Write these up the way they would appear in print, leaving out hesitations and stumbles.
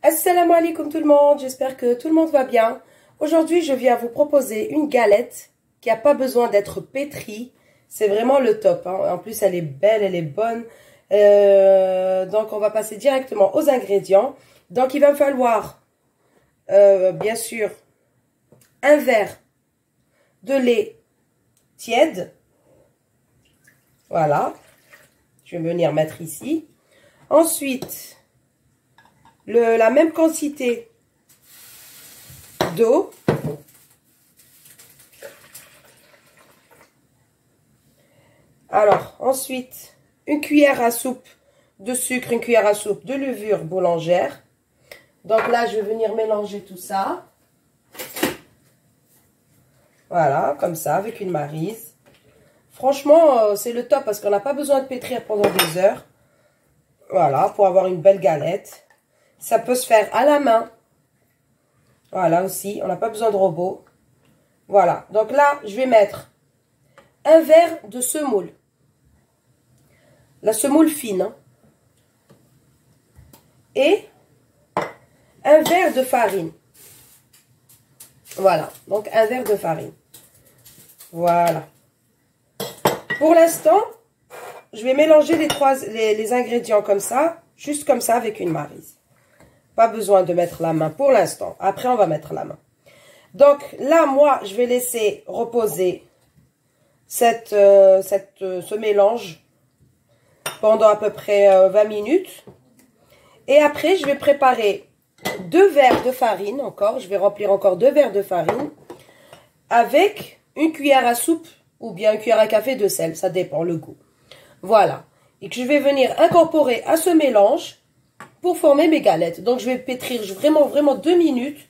Assalamu alaikum tout le monde, j'espère que tout le monde va bien. Aujourd'hui, je viens vous proposer une galette qui n'a pas besoin d'être pétrie. C'est vraiment le top, hein. En plus, elle est belle, elle est bonne. Donc, on va passer directement aux ingrédients. Donc, il va me falloir, bien sûr, un verre de lait tiède. Voilà. Je vais venir mettre ici. Ensuite, la même quantité d'eau. Alors, ensuite, une cuillère à soupe de sucre, une cuillère à soupe de levure boulangère. Donc là, je vais venir mélanger tout ça. Voilà, comme ça, avec une maryse. Franchement, c'est le top parce qu'on n'a pas besoin de pétrir pendant des heures. Voilà, pour avoir une belle galette. Ça peut se faire à la main. Voilà aussi, on n'a pas besoin de robot. Voilà, donc là, je vais mettre un verre de semoule. La semoule fine. Hein. Et un verre de farine. Voilà, donc un verre de farine. Voilà. Pour l'instant, je vais mélanger les ingrédients comme ça, juste comme ça avec une maryse. Pas besoin de mettre la main pour l'instant. Après, on va mettre la main. Donc là, moi, je vais laisser reposer ce mélange pendant à peu près 20 minutes. Et après, je vais préparer 2 verres de farine encore. Je vais remplir encore 2 verres de farine avec une cuillère à soupe ou bien une cuillère à café de sel. Ça dépend le goût. Voilà. Et que je vais venir incorporer à ce mélange pour former mes galettes. Donc, je vais pétrir vraiment 2 minutes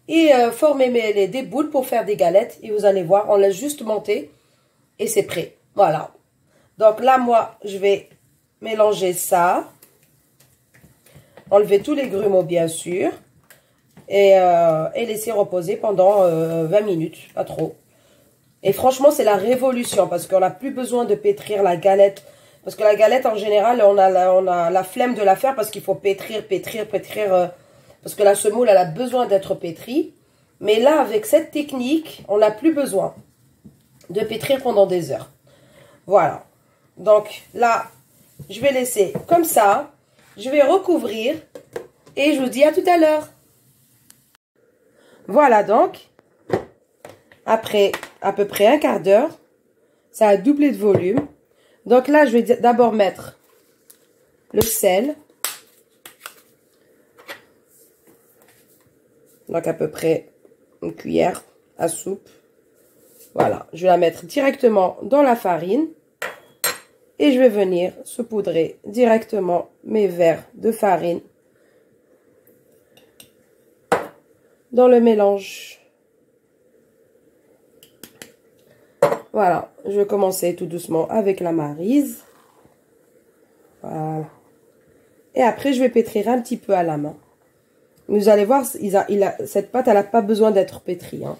et former des boules pour faire des galettes. Et vous allez voir, on laisse juste monter et c'est prêt. Voilà. Donc là, moi, je vais mélanger ça. Enlever tous les grumeaux, bien sûr. Et laisser reposer pendant 20 minutes, pas trop. Et franchement, c'est la révolution parce qu'on n'a plus besoin de pétrir la galette. Parce que la galette, en général, on a la flemme de la faire parce qu'il faut pétrir. Parce que la semoule, elle a besoin d'être pétrie. Mais là, avec cette technique, on n'a plus besoin de pétrir pendant des heures. Voilà. Donc là, je vais laisser comme ça. Je vais recouvrir. Et je vous dis à tout à l'heure. Voilà donc. Après à peu près un quart d'heure, ça a doublé de volume. Donc là, je vais d'abord mettre le sel. Donc à peu près une cuillère à soupe. Voilà, je vais la mettre directement dans la farine. Et je vais venir saupoudrer directement mes verres de farine dans le mélange. Voilà, je vais commencer tout doucement avec la maryse. Voilà. Et après, je vais pétrir un petit peu à la main. Vous allez voir, cette pâte, elle n'a pas besoin d'être pétrie. Hein.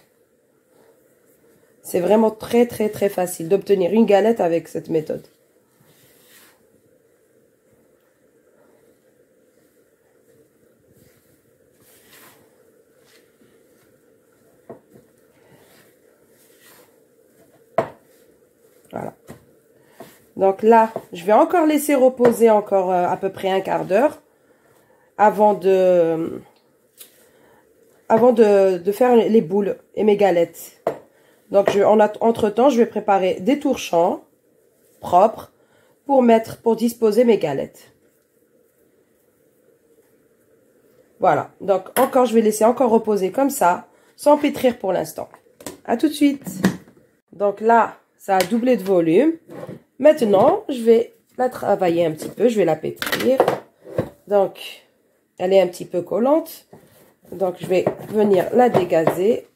C'est vraiment très facile d'obtenir une galette avec cette méthode. Voilà. Donc là, je vais encore laisser reposer encore à peu près un quart d'heure avant de faire les boules et mes galettes. Donc entre-temps, je vais préparer des torchons propres pour disposer mes galettes. Voilà. Donc je vais laisser encore reposer comme ça, sans pétrir pour l'instant. À tout de suite. Donc là, ça a doublé de volume. Maintenant, je vais la travailler un petit peu. Je vais la pétrir. Donc, elle est un petit peu collante. Donc, je vais venir la dégazer.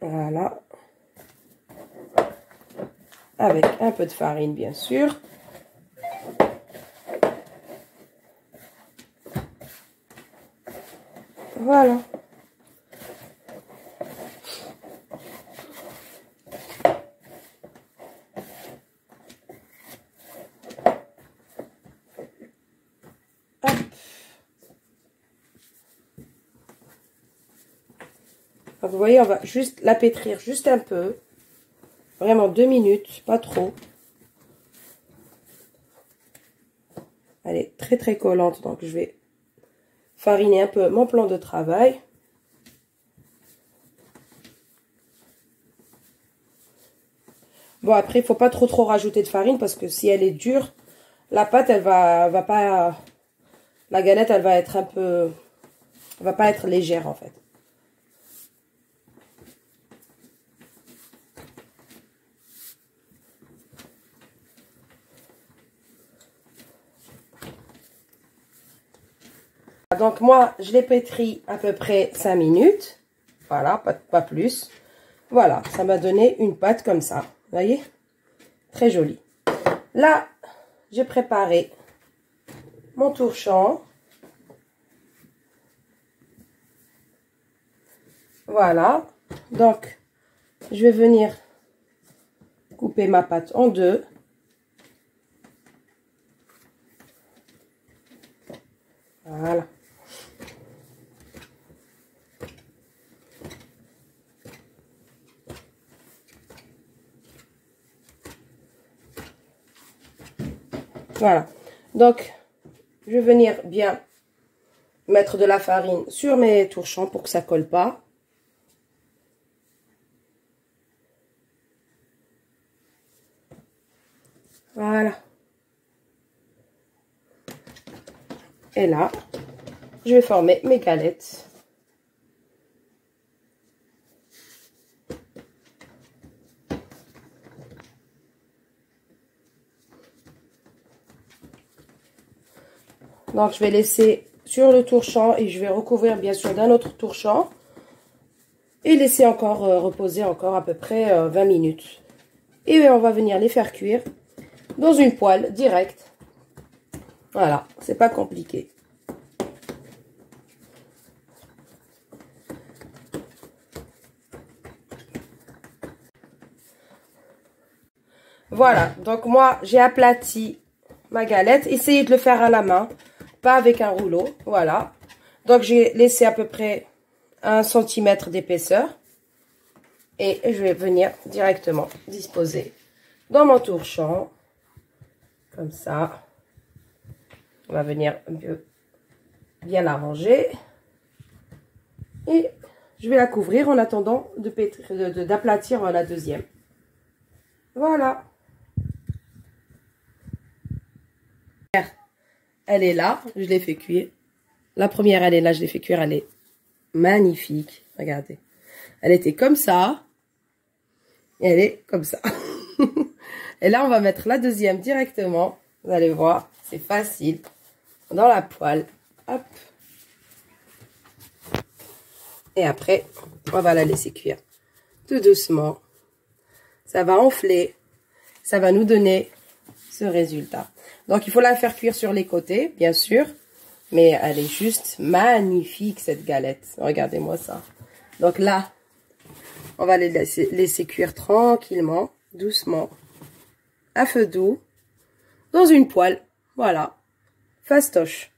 Voilà. Avec un peu de farine, bien sûr. Voilà. Donc, vous voyez, on va juste la pétrir juste un peu. Vraiment 2 minutes, pas trop. Elle est très très collante, donc je vais fariner un peu mon plan de travail. Bon, après, il faut pas trop rajouter de farine parce que si elle est dure, la pâte, elle va pas... La galette, elle va être un peu... Elle va pas être légère, en fait. Donc, moi, je l'ai pétri à peu près 5 minutes. Voilà, pas plus. Voilà, ça m'a donné une pâte comme ça. Vous voyez? Très jolie. Là, j'ai préparé mon torchon. Voilà. Donc, je vais venir couper ma pâte en deux. Voilà. Voilà. Donc, je vais venir bien mettre de la farine sur mes torchons pour que ça colle pas. Voilà. Et là, je vais former mes galettes. Donc, je vais laisser sur le torchon et je vais recouvrir bien sûr d'un autre torchon. Et laisser encore reposer encore à peu près 20 minutes. Et on va venir les faire cuire dans une poêle directe. Voilà, c'est pas compliqué. Voilà, donc moi j'ai aplati ma galette. Essayez de le faire à la main, pas avec un rouleau. Voilà, donc j'ai laissé à peu près 1 cm d'épaisseur. Et je vais venir directement disposer dans mon torchon. Comme ça. On va venir un peu bien l'arranger. Et je vais la couvrir en attendant d'aplatir la deuxième. Voilà. Elle est là, je l'ai fait cuire. La première, elle est là, je l'ai fait cuire. Elle est magnifique. Regardez. Elle était comme ça. Et elle est comme ça. Et là, on va mettre la deuxième directement. Vous allez voir, c'est facile. Dans la poêle. Hop. Et après, on va la laisser cuire tout doucement. Ça va enfler. Ça va nous donner ce résultat. Donc, il faut la faire cuire sur les côtés, bien sûr. Mais elle est juste magnifique, cette galette. Regardez-moi ça. Donc là, on va les laisser cuire tranquillement, doucement, à feu doux, dans une poêle. Voilà. Fastoche.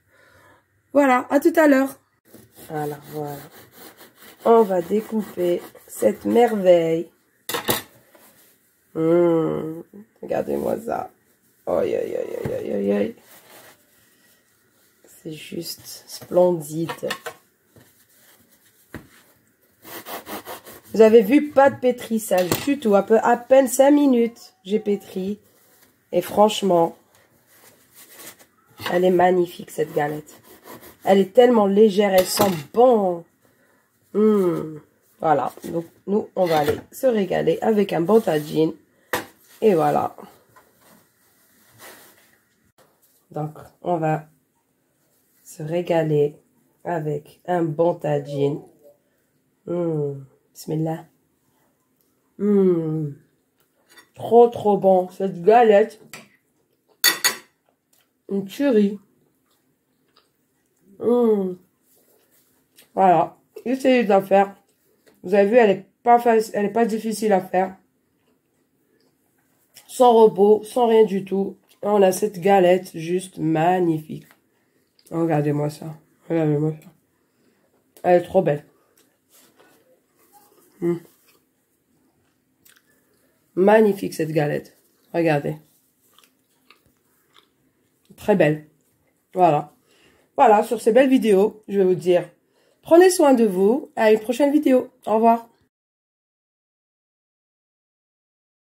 Voilà, à tout à l'heure. Voilà. On va découper cette merveille. Regardez-moi ça. Aïe, aïe, aïe, aïe, aïe, aïe. C'est juste splendide. Vous avez vu, pas de pétrissage du tout. À peine 5 minutes, j'ai pétri. Et franchement, elle est magnifique, cette galette. Elle est tellement légère, elle sent bon. Voilà, donc nous, on va aller se régaler avec un bon tagine. Et voilà. Donc, on va se régaler avec un bon tagine. Bismillah. Trop bon. Cette galette. Une tuerie. Voilà. Essayez de la faire. Vous avez vu, elle est pas facile, elle est pas difficile à faire. Sans robot, sans rien du tout. On a cette galette juste magnifique. Regardez-moi ça. Regardez-moi ça. Elle est trop belle. Magnifique cette galette. Regardez. Très belle. Voilà. Voilà, sur ces belles vidéos, je vais vous dire, prenez soin de vous. À une prochaine vidéo. Au revoir.